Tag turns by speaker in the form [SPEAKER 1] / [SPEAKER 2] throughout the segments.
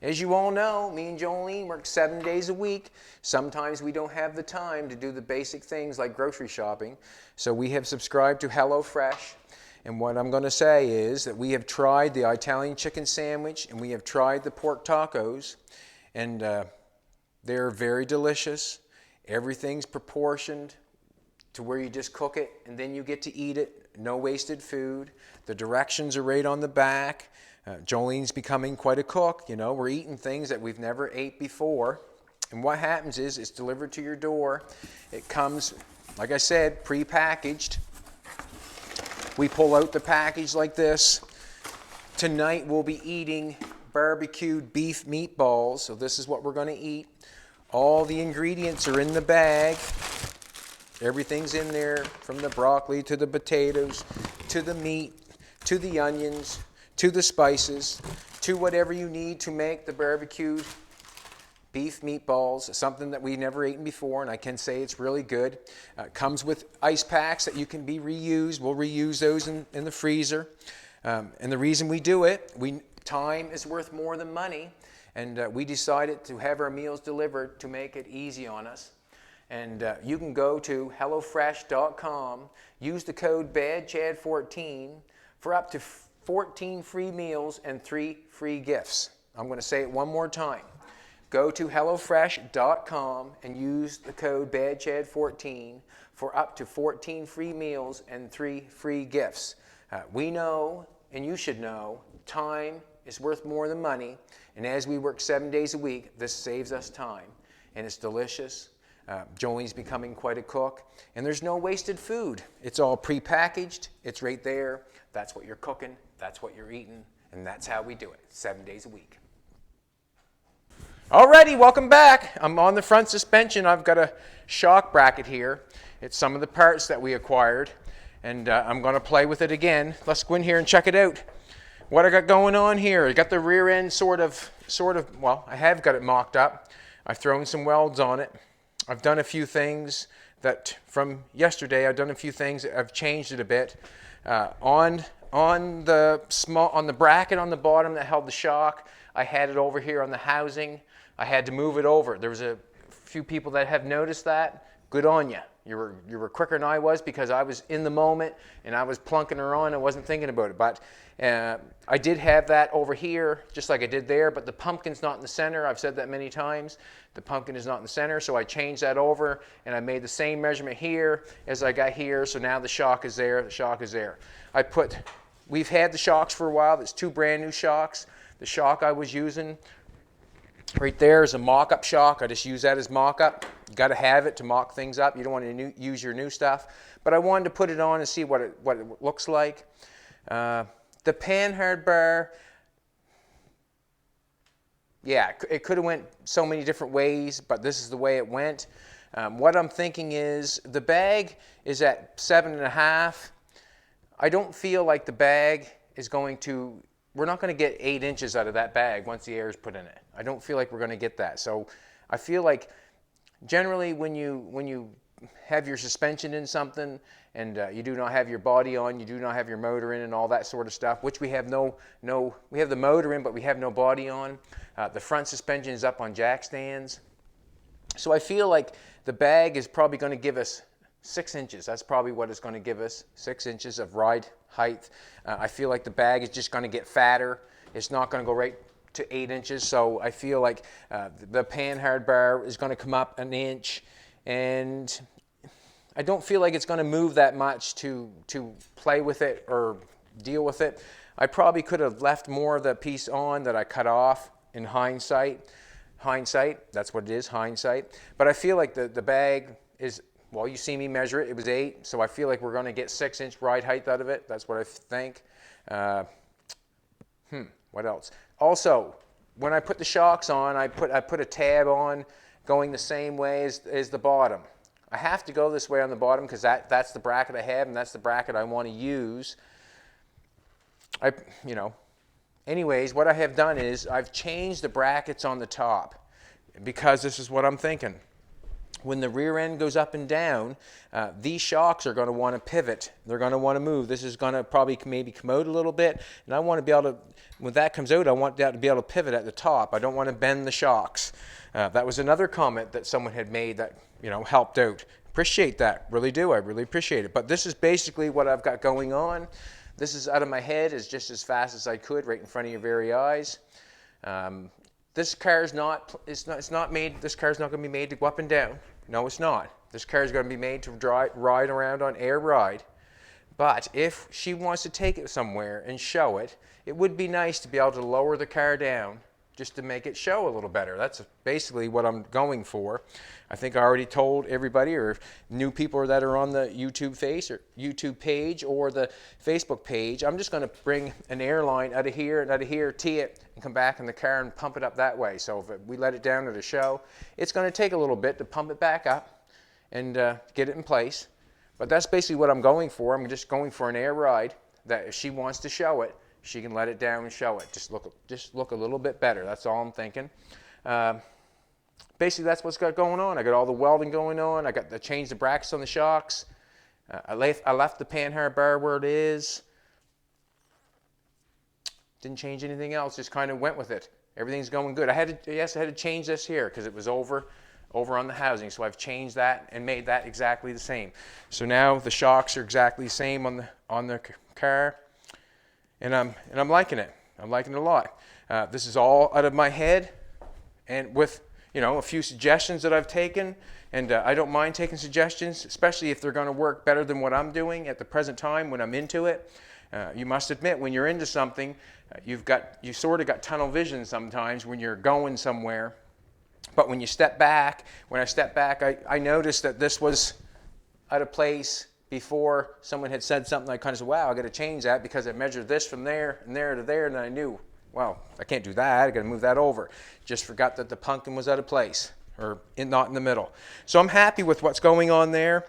[SPEAKER 1] As you all know, me and Jolene work 7 days a week. Sometimes we don't have the time to do the basic things like grocery shopping. So we have subscribed to HelloFresh. And what I'm going to say is that we have tried the Italian chicken sandwich and we have tried the pork tacos. And they're very delicious. Everything's proportioned to where you just cook it and then you get to eat it. No wasted food. The directions are right on the back. Jolene's becoming quite a cook. You know, we're eating things that we've never ate before. And what happens is it's delivered to your door. It comes, like I said, pre-packaged. We pull out the package like this. Tonight we'll be eating barbecued beef meatballs. So this is what we're going to eat. All the ingredients are in the bag. Everything's in there, from the broccoli to the potatoes, to the meat, to the onions, to the spices, to whatever you need to make the barbecued beef meatballs, something that we've never eaten before, and I can say it's really good. It comes with ice packs that you can be reused. We'll reuse those in the freezer. And the reason we do it, time is worth more than money, and we decided to have our meals delivered to make it easy on us. And you can go to HelloFresh.com, use the code BADCHAD14 for up to 14 free meals and 3 free gifts. I'm going to say it one more time. Go to HelloFresh.com and use the code BADCHAD14 for up to 14 free meals and 3 free gifts. We know, and you should know, time is worth more than money. And as we work 7 days a week, this saves us time. And it's delicious. Jolene's becoming quite a cook. And there's no wasted food. It's all pre-packaged. It's right there. That's what you're cooking. That's what you're eating. And that's how we do it, 7 days a week. Alrighty, welcome back. I'm on the front suspension. I've got a shock bracket here. It's some of the parts that we acquired. And I'm going to play with it again. Let's go in here and check it out. What I got going on here, I got the rear end sort of, well, I have got it mocked up. I've thrown some welds on it. I've done a few things that from yesterday. I've done a few things. I've changed it a bit. On the bracket on the bottom that held the shock, I had it over here on the housing. I had to move it over. There was a few people that have noticed that. Good on you. You were quicker than I was because I was in the moment and I was plunking her on. I wasn't thinking about it. But I did have that over here just like I did there, but the pumpkin's not in the center. I've said that many times. The pumpkin is not in the center, so I changed that over and I made the same measurement here as I got here. So now the shock is there. The shock is there. We've had the shocks for a while. There's 2 brand new shocks. The shock I was using right there is a mock-up shock. I just use that as mock-up. You got to have it to mock things up. You don't want to use your new stuff. But I wanted to put it on and see what it looks like. The panhard bar, yeah, it could have went so many different ways, but this is the way it went. What I'm thinking is the bag is at 7.5. I don't feel like the bag is going to, we're not going to get 8 inches out of that bag once the air is put in it. I don't feel like we're going to get that. So I feel like generally when you have your suspension in something and you do not have your body on, you do not have your motor in and all that sort of stuff, which we have we have the motor in, but we have no body on. The front suspension is up on jack stands. So I feel like the bag is probably going to give us 6 inches. That's probably what it's going to give us, 6 inches of ride height. I feel like the bag is just going to get fatter. It's not going to go right to 8 inches. So I feel like the panhard bar is going to come up an inch, and I don't feel like it's going to move that much to play with it or deal with it. I probably could have left more of the piece on that I cut off in hindsight. Hindsight, that's what it is, hindsight. But I feel like the bag is, well, you see me measure it, it was 8, so I feel like we're going to get 6-inch ride height out of it. That's what I think. What else? Also, when I put the shocks on, I put a tab on going the same way as the bottom. I have to go this way on the bottom because that's the bracket I have and that's the bracket I want to use. Anyways, what I have done is I've changed the brackets on the top because this is what I'm thinking. when the rear end goes up and down, these shocks are going to want to pivot. They're going to want to move. This is going to probably maybe come out a little bit, and I want to be able to, when that comes out, I want that to be able to pivot at the top. I don't want to bend the shocks. That was another comment that someone had made that, you know, helped out. Appreciate that, really do. I really appreciate it. But this is basically what I've got going on. This is out of my head, is just as fast as I could, right in front of your very eyes. This car is not, it's not made, this car is not going to be made to go up and down. No, it's not. This car is going to be made to ride around on air ride. But if she wants to take it somewhere and show it, it would be nice to be able to lower the car down just to make it show a little better. That's basically what I'm going for. I think I already told everybody, or new people that are on the YouTube page or the Facebook page, I'm just going to bring an airline out of here and out of here, tee it, and come back in the car and pump it up that way. So if we let it down at a show, it's going to take a little bit to pump it back up and get it in place. But that's basically what I'm going for. I'm just going for an air ride that if she wants to show it, she can let it down and show it. Just look a little bit better. That's all I'm thinking. Basically, that's what's got going on. I got all the welding going on. I got to change the brackets on the shocks. I left the panhard bar where it is. Didn't change anything else. Just kind of went with it. Everything's going good. I had to change this here because it was over on the housing. So I've changed that and made that exactly the same. So now the shocks are exactly the same on the car, and I'm liking it. I'm liking it a lot. This is all out of my head, and with, you know, a few suggestions that I've taken, and I don't mind taking suggestions, especially if they're going to work better than what I'm doing at the present time when I'm into it. You must admit, when you're into something, you sort of got tunnel vision sometimes when you're going somewhere. But when you step back, when I step back, I noticed that this was out of place before someone had said something. I kind of said, wow, I got to change that because I measured this from there and there to there, and I knew, well, I can't do that. I got to move that over. Just forgot that the pumpkin was out of place, or not in the middle. So I'm happy with what's going on there.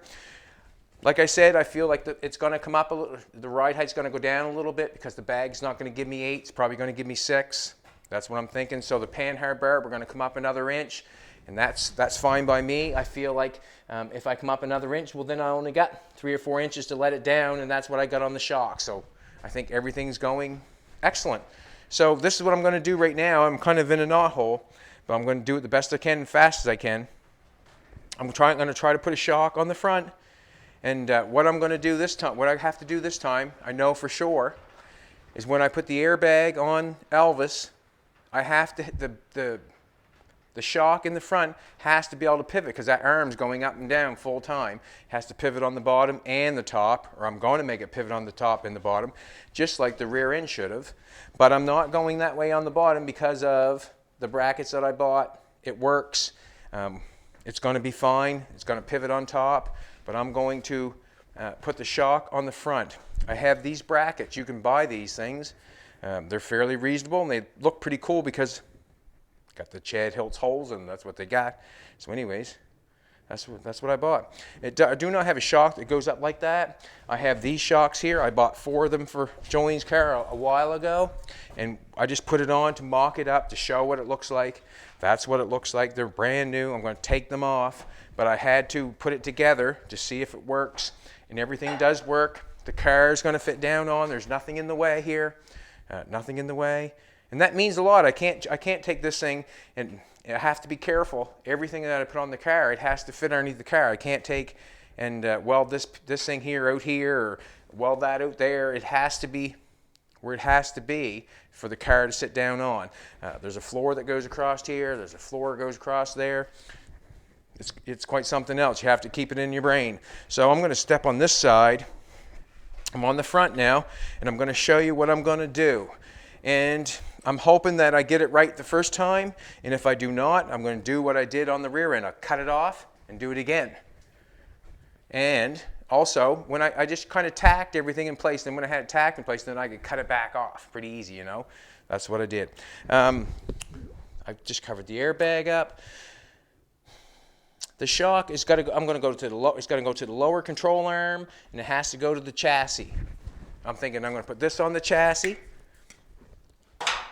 [SPEAKER 1] Like I said, I feel like it's going to come up a little. The ride height's going to go down a little bit because the bag's not going to give me 8. It's probably going to give me 6. That's what I'm thinking. So the panhard bar, we're going to come up another inch, and that's fine by me. I feel like if I come up another inch, well, then I only got 3 or 4 inches to let it down, and that's what I got on the shock. So I think everything's going excellent. So this is what I'm going to do right now. I'm kind of in a knothole, but I'm going to do it the best I can and fast as I can. I'm going to try to put a shock on the front, and what I'm going to do this time, what I have to do this time, I know for sure, is when I put the airbag on Elvis, I have to, the shock in the front has to be able to pivot because that arm's going up and down full time. It has to pivot on the bottom and the top, or I'm going to make it pivot on the top and the bottom, just like the rear end should have. But I'm not going that way on the bottom because of the brackets that I bought. It works. It's going to be fine. It's going to pivot on top, but I'm going to put the shock on the front. I have these brackets. You can buy these things. They're fairly reasonable, and they look pretty cool because got the Chad Hiltz holes, and that's what they got. So anyways, that's what I bought. I do not have a shock that goes up like that. I have these shocks here. I bought 4 of them for Jolene's car a while ago, and I just put it on to mock it up to show what it looks like. That's what it looks like. They're brand new. I'm going to take them off, but I had to put it together to see if it works, and everything does work. The car is going to fit down on. There's nothing in the way here. Nothing in the way, and that means a lot. I can't take this thing, and I have to be careful. Everything that I put on the car, it has to fit underneath the car. I can't take and weld this thing here out here, or weld that out there. It has to be where it has to be for the car to sit down on. There's a floor that goes across here. There's a floor that goes across there. It's quite something else. You have to keep it in your brain. So I'm going to step on this side. I'm on the front now, and I'm going to show you what I'm going to do. And I'm hoping that I get it right the first time, and if I do not, I'm going to do what I did on the rear end. I'll cut it off and do it again. And also, when I just kind of tacked everything in place, then when I had it tacked in place, then I could cut it back off pretty easy, you know. That's what I did. I just covered the airbag up. The shock is got to go, it's got to go to the lower control arm, and it has to go to the chassis. I'm thinking I'm going to put this on the chassis.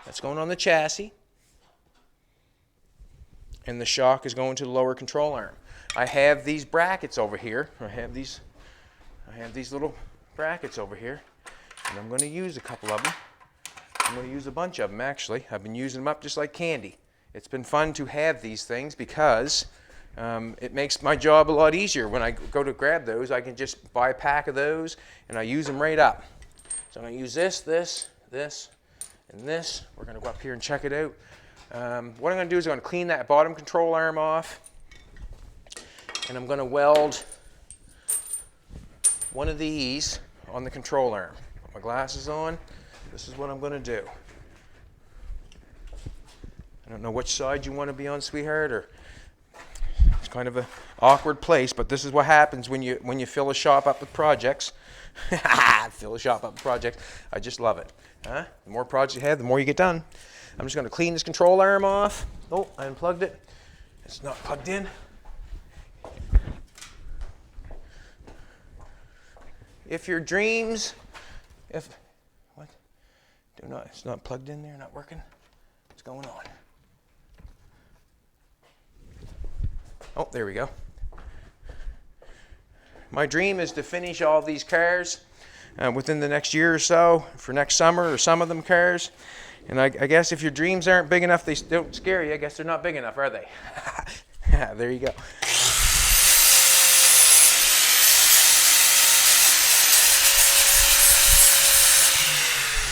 [SPEAKER 1] That's going on the chassis. And the shock is going to the lower control arm. I have these brackets over here. I have these little brackets over here, and I'm going to use a couple of them. I'm going to use a bunch of them, actually. I've been using them up just like candy. It's been fun to have these things because it makes my job a lot easier. When I go to grab those, I can just buy a pack of those, and I use them right up. So I'm going to use this, and this. We're going to go up here and check it out. What I'm going to do is I'm going to clean that bottom control arm off, and I'm going to weld one of these on the control arm. Put my glasses on. This is what I'm going to do. I don't know which side you want to be on, sweetheart, or it's kind of an awkward place, but this is what happens when you fill a shop up with projects. Fill a shop up with projects. I just love it. The more projects you have, the more you get done. I'm just going to clean this control arm off. Oh, I unplugged it. It's not plugged in. If your dreams, it's not plugged in there, not working. What's going on? Oh, there we go. My dream is to finish all these cars within the next year or so, for next summer, or some of them cars. And I guess if your dreams aren't big enough, they don't scare you. I guess they're not big enough, are they? There you go.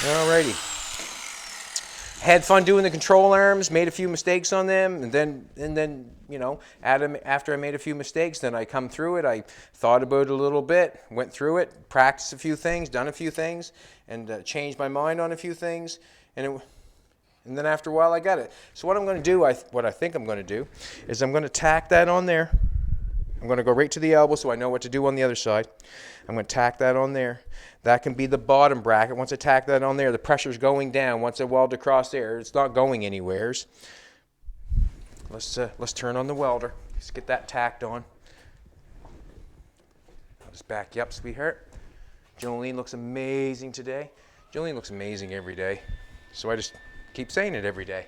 [SPEAKER 1] Alrighty. Had fun doing the control arms, made a few mistakes on them, and then you know, after I made a few mistakes, then I come through it. I thought about it a little bit, went through it, practiced a few things, done a few things, and changed my mind on a few things, and then after a while I got it. So what I'm going to do, what I think I'm going to do, is I'm going to tack that on there. I'm going to go right to the elbow so I know what to do on the other side. I'm going to tack that on there. That can be the bottom bracket. Once I tack that on there, the pressure's going down. Once I weld across there, it's not going anywheres. Let's turn on the welder. Let's get that tacked on. I'll just back you up, sweetheart. Jolene looks amazing today. Jolene looks amazing every day. So I just keep saying it every day.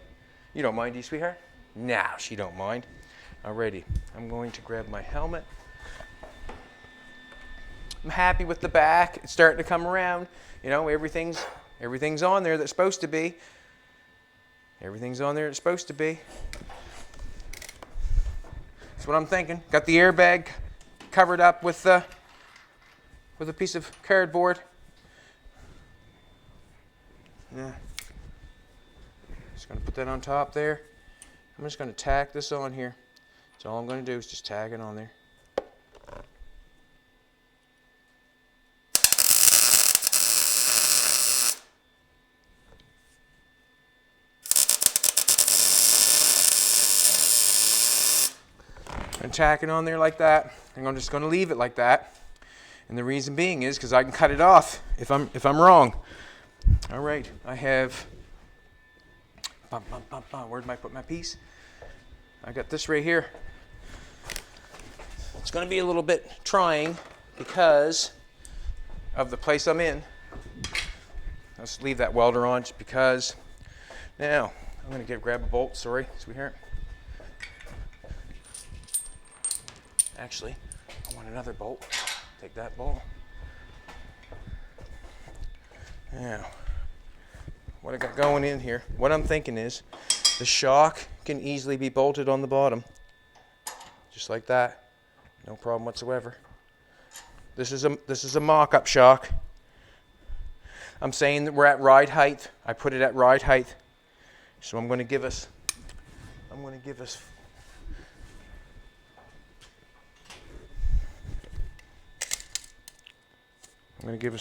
[SPEAKER 1] You don't mind, do you, sweetheart? No, she don't mind. Alrighty, I'm going to grab my helmet. I'm happy with the back. It's starting to come around. You know, everything's on there that's supposed to be. Everything's on there that's supposed to be. That's what I'm thinking. Got the airbag covered up with a piece of cardboard. Yeah. Just going to put that on top there. I'm just going to tack this on here. That's all I'm going to do is just tag it on there. And tack it on there like that. And I'm just going to leave it like that. And the reason being is because I can cut it off if I'm wrong. All right, I have. Where did I put my piece? I got this right here. It's going to be a little bit trying because of the place I'm in. Let's leave that welder on just because. Now, I'm going to grab a bolt. Sorry, sweetheart. Actually, I want another bolt. Take that bolt. Now, what I got going in here, what I'm thinking is the shock can easily be bolted on the bottom. Just like that. No problem whatsoever. This is a mock-up shock. I'm saying that we're at ride height. I put it at ride height. So I'm going to give us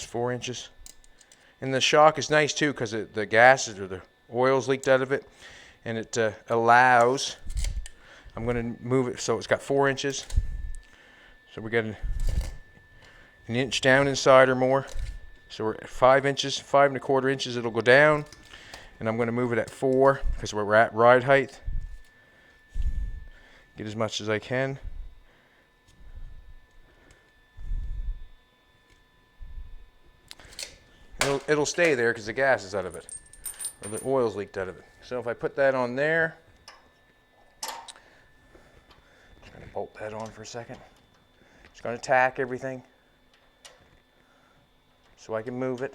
[SPEAKER 1] 4 inches. And the shock is nice too because the gases or the oil's leaked out of it, and it allows. I'm going to move it so it's got 4 inches. So we got an inch down inside or more. So we're at 5 inches, 5 1/4 inches. It'll go down, and I'm going to move it at 4 because we're at ride height. Get as much as I can. It'll stay there because the gas is out of it, or the oil's leaked out of it. So if I put that on there, just going to bolt that on for a second. Just going to tack everything so I can move it.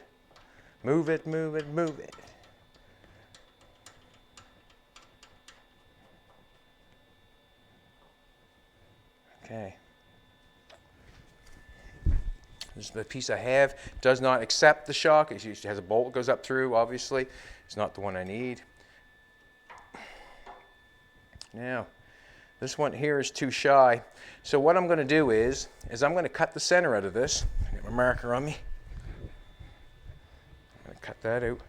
[SPEAKER 1] Move it, move it, move it. Okay. This is the piece I have. It does not accept the shock. It usually has a bolt that goes up through, obviously. It's not the one I need. Now, this one here is too shy. So what I'm going to do is I'm going to cut the center out of this. Get my marker on me. I'm going to cut that out.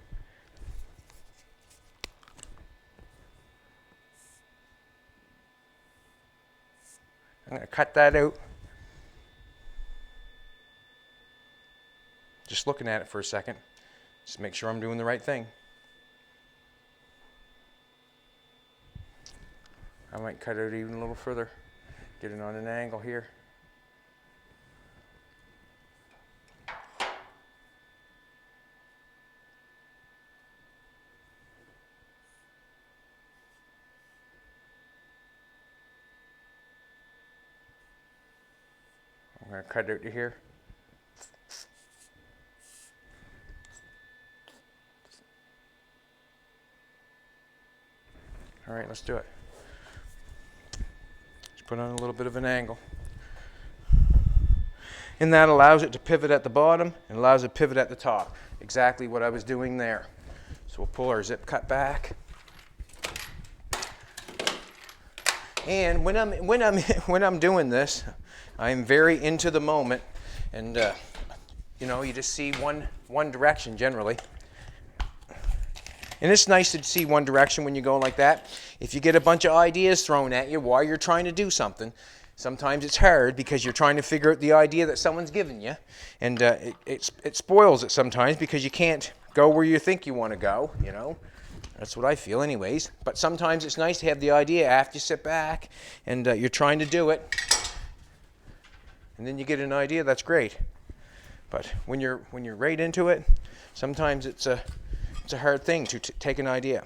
[SPEAKER 1] I'm going to cut that out. Just looking at it for a second. Just make sure I'm doing the right thing. I might cut it even a little further. Get it on an angle here. I'm going to cut it out to here. All right, let's do it. Just put on a little bit of an angle. And that allows it to pivot at the bottom and allows it to pivot at the top. Exactly what I was doing there. So we'll pull our zip cut back. And when I'm doing this, I'm very into the moment, and you know, you just see one direction generally. And it's nice to see one direction when you're going like that. If you get a bunch of ideas thrown at you while you're trying to do something, sometimes it's hard because you're trying to figure out the idea that someone's given you. And it spoils it sometimes because you can't go where you think you want to go, you know. That's what I feel anyways. But sometimes it's nice to have the idea after you sit back and you're trying to do it. And then you get an idea, that's great. But when you're right into it, sometimes it's a hard thing to take an idea.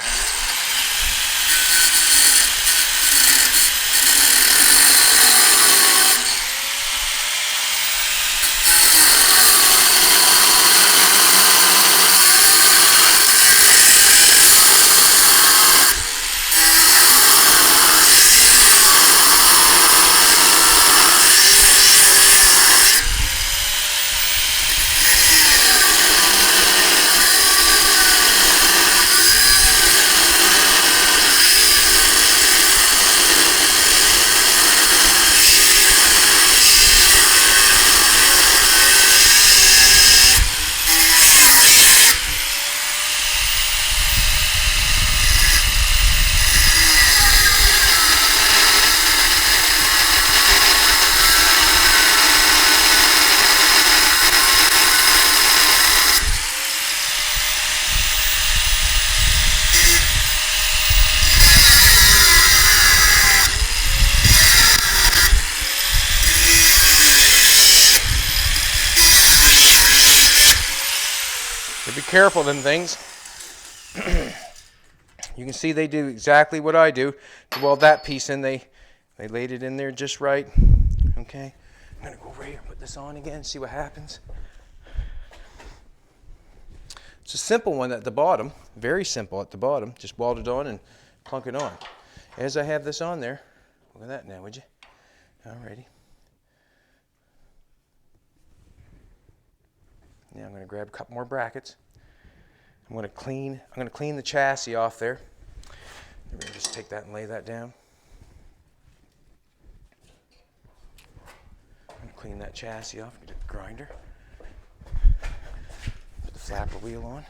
[SPEAKER 1] Be careful them things. You can see they do exactly what I do to weld that piece in. They laid it in there just right. Okay, I'm gonna go over here and put this on again, see what happens. It's a simple one at the bottom, very simple at the bottom. Just weld it on and plunk it on. As I have this on there, look at that now, would you? Alrighty. Now I'm going to grab a couple more brackets. I'm going to clean the chassis off there. I'm going to just take that and lay that down. I'm going to clean that chassis off, get a grinder. Put the flapper wheel on.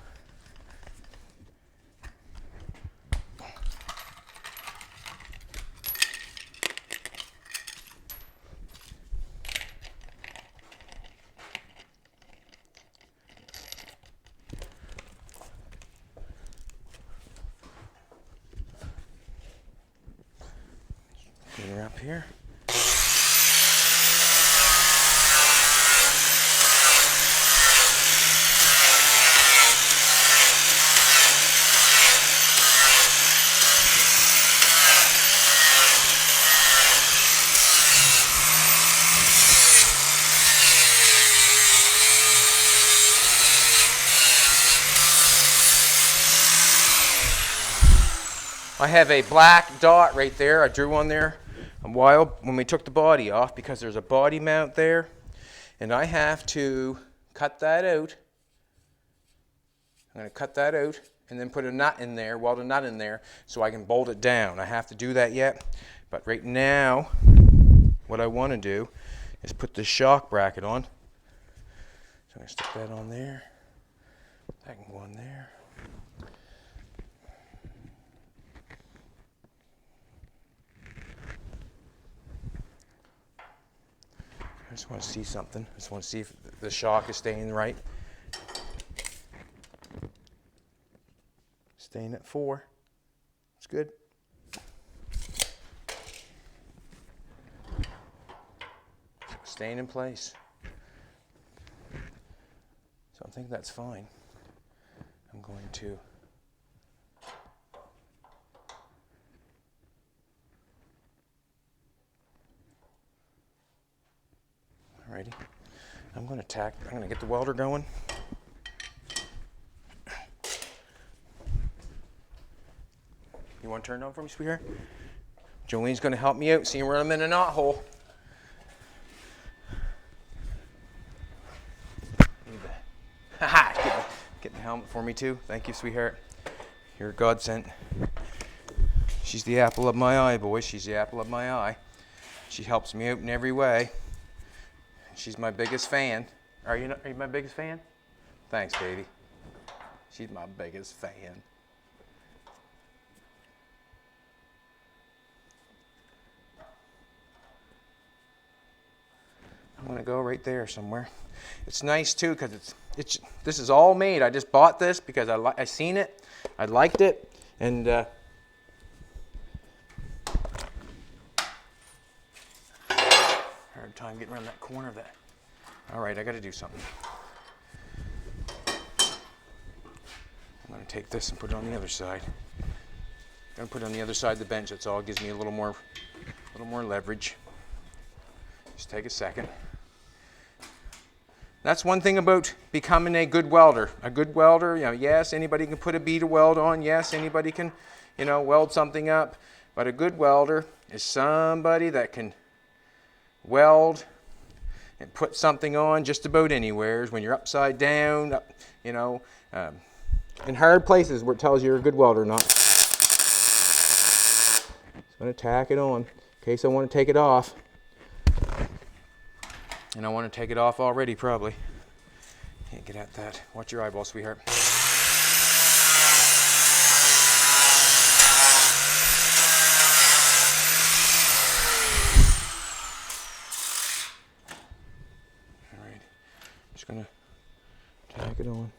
[SPEAKER 1] Get her up here. I have a black dot right there. I drew on there a while when we took the body off because there's a body mount there. And I have to cut that out. I'm going to cut that out and then put a nut in there, weld a nut in there so I can bolt it down. I have to do that yet. But right now, what I want to do is put the shock bracket on. So I'm going to stick that on there. That can go on there. I just want to see something. I just want to see if the shock is staying right. Staying at 4. It's good. Staying in place. So I think that's fine. I'm going to alrighty. I'm going to get the welder going. You want to turn it on for me, sweetheart? Jolene's going to help me out, seeing where I'm in a knot hole. Haha! Get the helmet for me too. Thank you, sweetheart. You're a godsend. She's the apple of my eye, boys. She's the apple of my eye. She helps me out in every way. She's my biggest fan. Are you my biggest fan? Thanks, baby. She's my biggest fan. I'm gonna go right there somewhere. It's nice too because this is all made. I just bought this because I seen it, I liked it, and hard time getting around that corner of that. All right, I got to do something. I'm gonna take this and put it on the other side. I'm gonna put it on the other side of the bench. That's all. It gives me a little more leverage. Just take a second. That's one thing about becoming a good welder. A good welder, yes, anybody can put a bead of weld on. Yes, anybody can, weld something up. But a good welder is somebody that can weld and put something on just about anywhere. When you're upside down, up, in hard places where it tells you you're a good welder or not. Just going to tack it on in case I want to take it off. And I want to take it off already, probably. Can't get at that. Watch your eyeball, sweetheart. All right. Just going to tack it on.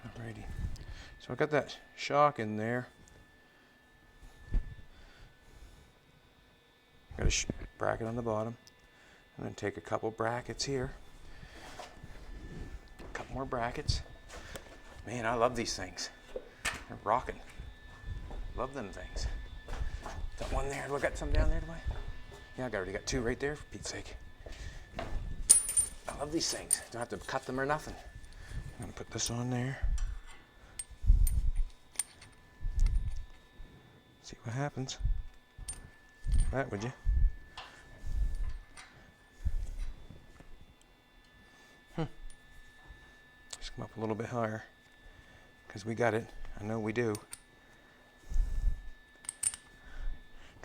[SPEAKER 1] Alrighty. So I got that shock in there. Got a bracket on the bottom. I'm going to take a couple brackets here. A couple more brackets. Man, I love these things. They're rocking. Love them things. Got one there. Do I got some down there, do I? Yeah, I already got 2 right there, for Pete's sake. I love these things. Don't have to cut them or nothing. I'm going to put this on there. See what happens. That, would you? Just come up a little bit higher because we got it. I know we do.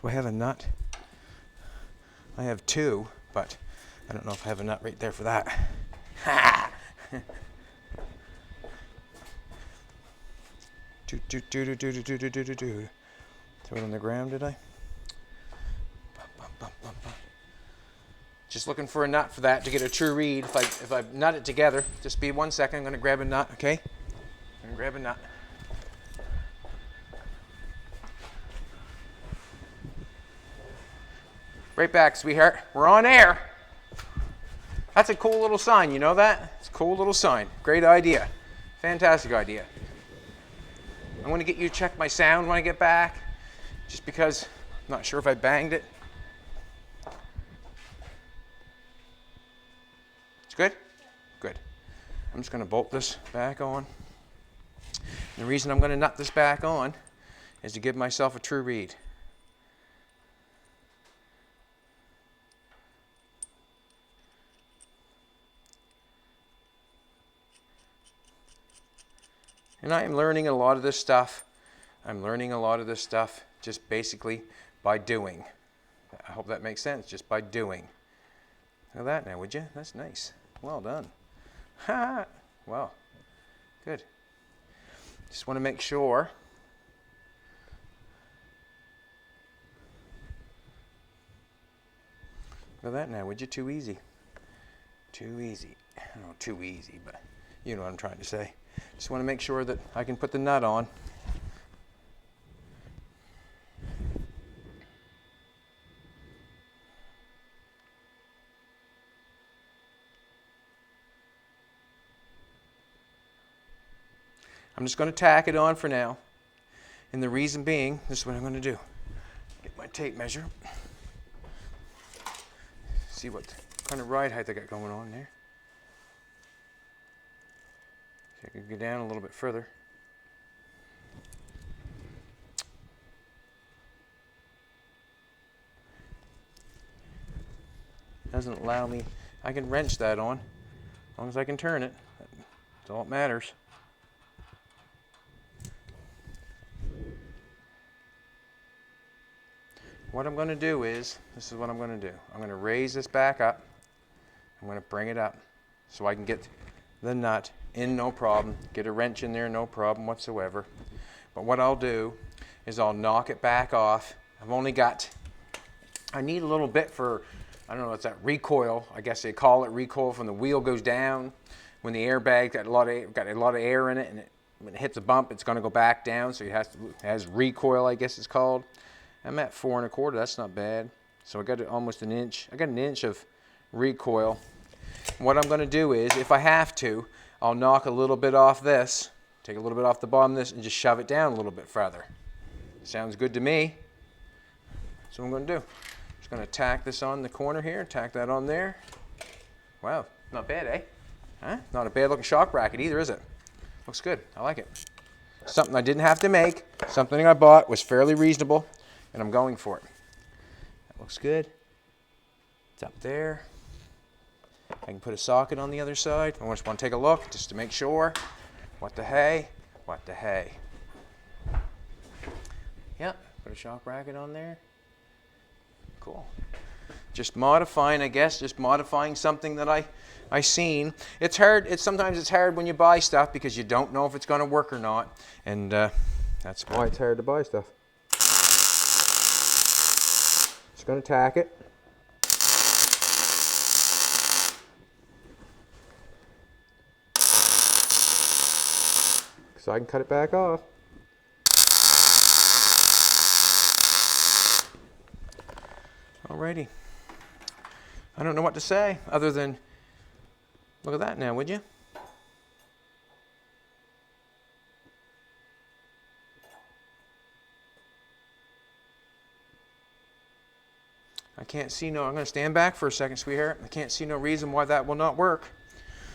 [SPEAKER 1] Do I have a nut? I have 2, but I don't know if I have a nut right there for that. Throw it on the ground, did I? Just looking for a nut for that to get a true read. If I nut it together, just be 1 second. I'm going to grab a nut, okay? I'm going to grab a nut. Right back, sweetheart. We're on air. That's a cool little sign, you know that? It's a cool little sign. Great idea. Fantastic idea. I'm going to get you to check my sound when I get back, just because I'm not sure if I banged it. It's good? Good. I'm just going to bolt this back on. And the reason I'm going to nut this back on is to give myself a true read. And I am learning a lot of this stuff. I'm learning a lot of this stuff just basically by doing. I hope that makes sense, just by doing. Look at that now, would you? That's nice. Well done. Ha! Well, good. Just want to make sure. Look at that now, would you? Too easy. Too easy. No, too easy, but you know what I'm trying to say. Just want to make sure that I can put the nut on. I'm just going to tack it on for now. And the reason being, this is what I'm going to do. Get my tape measure. See what kind of ride height I got going on there. See, I can go down a little bit further. Doesn't allow me, I can wrench that on as long as I can turn it. That's all that matters. What I'm going to do is, this is what I'm going to do. I'm going to raise this back up. I'm going to bring it up so I can get the nut in, no problem. Get a wrench in there, no problem whatsoever. But what I'll do is I'll knock it back off. I've only got, I need a little bit for, I don't know, it's that recoil. I guess they call it recoil from the wheel goes down. When the airbag got a lot of air in it, and when it hits a bump, it's going to go back down. So it has recoil, I guess it's called. I'm at 4 1/4. That's not bad. So I got almost an inch. I got an inch of recoil. What I'm going to do is, if I have to, I'll knock a little bit off this, take a little bit off the bottom of this, and just shove it down a little bit further. Sounds good to me. That's what I'm going to do. Just going to tack this on the corner here. Tack that on there. Wow, not bad, eh? Huh? Not a bad looking shock bracket either, is it? Looks good. I like it. Something I didn't have to make. Something I bought was fairly reasonable. And I'm going for it. That looks good. It's up there. I can put a socket on the other side. I just want to take a look just to make sure. What the hey? What the hey? Yep, put a shock bracket on there. Cool. Just modifying, I guess, just modifying something that I seen. It's hard. Sometimes it's hard when you buy stuff because you don't know if it's going to work or not. And that's why it's hard to buy stuff. Just going to tack it. So I can cut it back off. Alrighty. I don't know what to say other than, look at that now, would you? I can't see no, I'm going to stand back for a second, sweetheart. I can't see no reason why that will not work.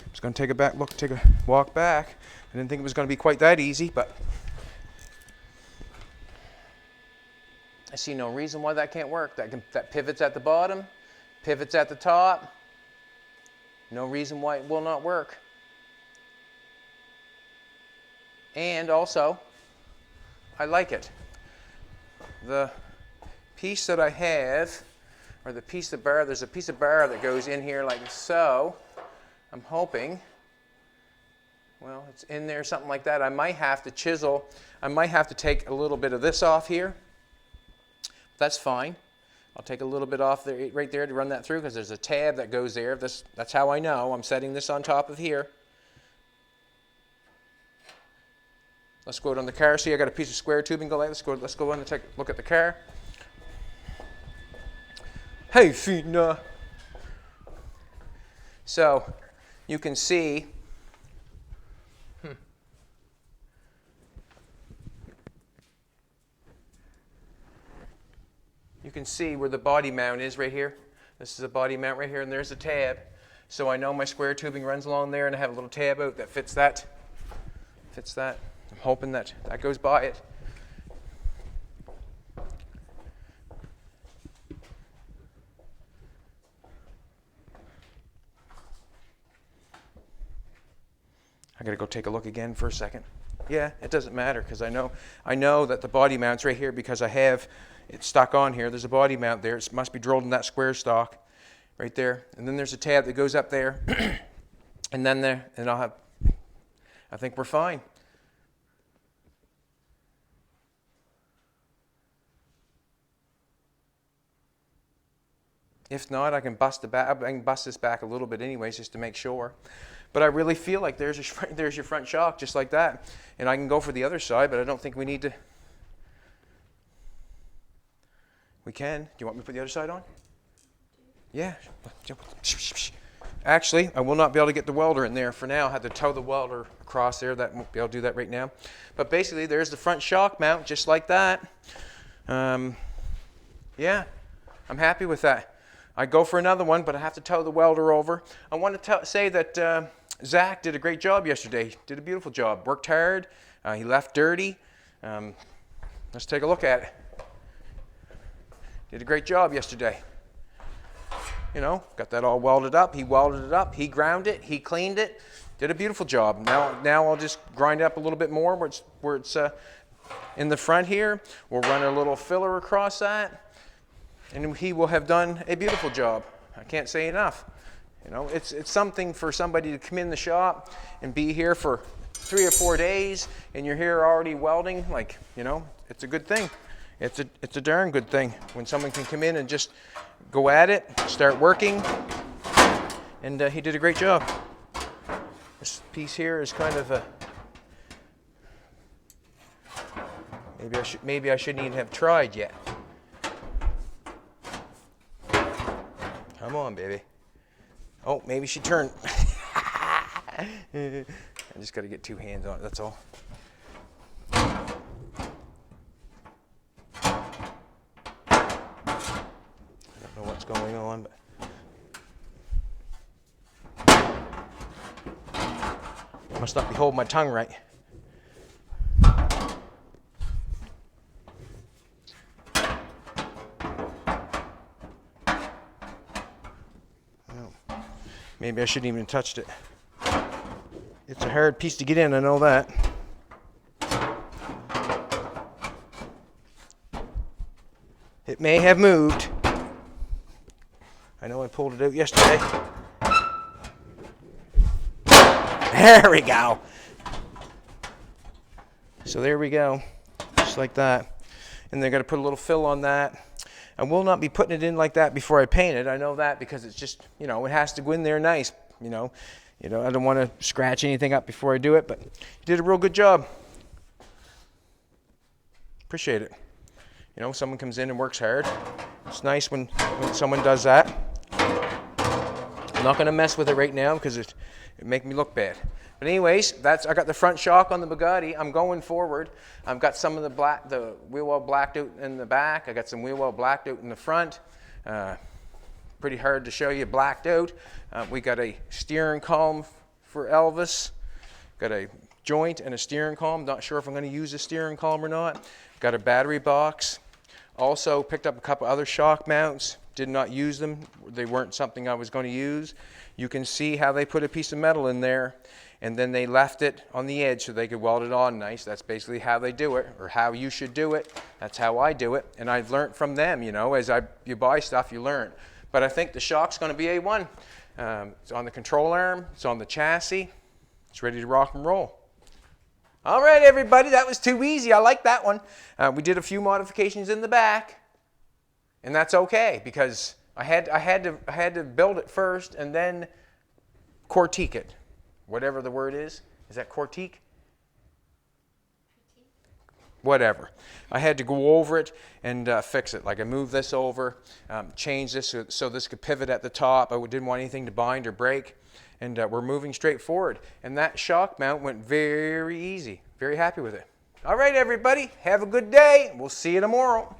[SPEAKER 1] I'm just going to take a walk back. I didn't think it was going to be quite that easy, but I see no reason why that can't work. That pivots at the bottom, pivots at the top. No reason why it will not work. And also, I like it. The piece that I have, or the piece of bar, there's a piece of bar that goes in here like so. I'm hoping, well, it's in there, something like that. I might have to chisel. I might have to take a little bit of this off here. That's fine. I'll take a little bit off there, right there to run that through because there's a tab that goes there. That's how I know. I'm setting this on top of here. Let's go out on the car. See, I got a piece of square tubing. Let's go in and take a look at the car. Hey, Fina. So you can see. You can see where the body mount is right here. This is a body mount right here, and there's a tab. So I know my square tubing runs along there, and I have a little tab out that fits that. I'm hoping that that goes by it. I gotta go take a look again for a second. Yeah, it doesn't matter because I know that the body mount's right here because I have it stuck on here. There's a body mount there. It must be drilled in that square stock right there. And then there's a tab that goes up there. And then there, and I think we're fine. If not, I can bust this back a little bit anyways just to make sure. But I really feel like there's your front shock just like that. And I can go for the other side, but I don't think we need to. We can. Do you want me to put the other side on? Yeah. Actually, I will not be able to get the welder in there for now. I had to tow the welder across there. That won't be able to do that right now. But basically, there's the front shock mount just like that. Yeah, I'm happy with that. I go for another one, but I have to tow the welder over. I want to say that Zach did a great job yesterday. Did a beautiful job. Worked hard. He left dirty. Let's take a look at it. Did a great job yesterday. You know, got that all welded up. He welded it up. He ground it. He cleaned it. Did a beautiful job. Now I'll just grind it up a little bit more where it's in the front here. We'll run a little filler across that. And he will have done a beautiful job. I can't say enough. You know, it's something for somebody to come in the shop and be here for 3 or 4 days, and you're here already welding. Like, you know, it's a good thing. It's a darn good thing when someone can come in and just go at it, start working, and he did a great job. This piece here is kind of a. Maybe I shouldn't even have tried yet. Come on, baby. Oh, maybe she turned. I just got to get 2 hands on it, that's all. I don't know what's going on, but. Must not be holding my tongue right. Maybe I shouldn't even have touched it. It's a hard piece to get in, I know that. It may have moved. I know I pulled it out yesterday. There we go. So there we go, just like that. And they're going to put a little fill on that. I will not be putting it in like that before I paint it. I know that because it's just, you know, it has to go in there nice, you know. I don't want to scratch anything up before I do it, but you did a real good job. Appreciate it. You know, someone comes in and works hard. It's nice when someone does that. I'm not going to mess with it right now because it make me look bad. But anyways, I got the front shock on the Bugatti. I'm going forward. I've got some of the wheel well blacked out in the back. I got some wheel well blacked out in the front. Pretty hard to show you blacked out. We got a steering column for Elvis. Got a joint and a steering column. Not sure if I'm going to use a steering column or not. Got a battery box. Also picked up a couple other shock mounts. Did not use them. They weren't something I was going to use. You can see how they put a piece of metal in there, and then they left it on the edge so they could weld it on nice. That's basically how they do it, or how you should do it. That's how I do it, and I've learned from them. You know, as you buy stuff, you learn. But I think the shock's going to be A1. It's on the control arm. It's on the chassis. It's ready to rock and roll. All right, everybody, that was too easy. I like that one. We did a few modifications in the back, and that's okay because I had to build it first and then critique it, whatever the word is. Is that critique? Whatever. I had to go over it and fix it. Like I moved this over, changed this so this could pivot at the top. I didn't want anything to bind or break. And we're moving straight forward. And that shock mount went very easy. Very happy with it. All right, everybody. Have a good day. We'll see you tomorrow.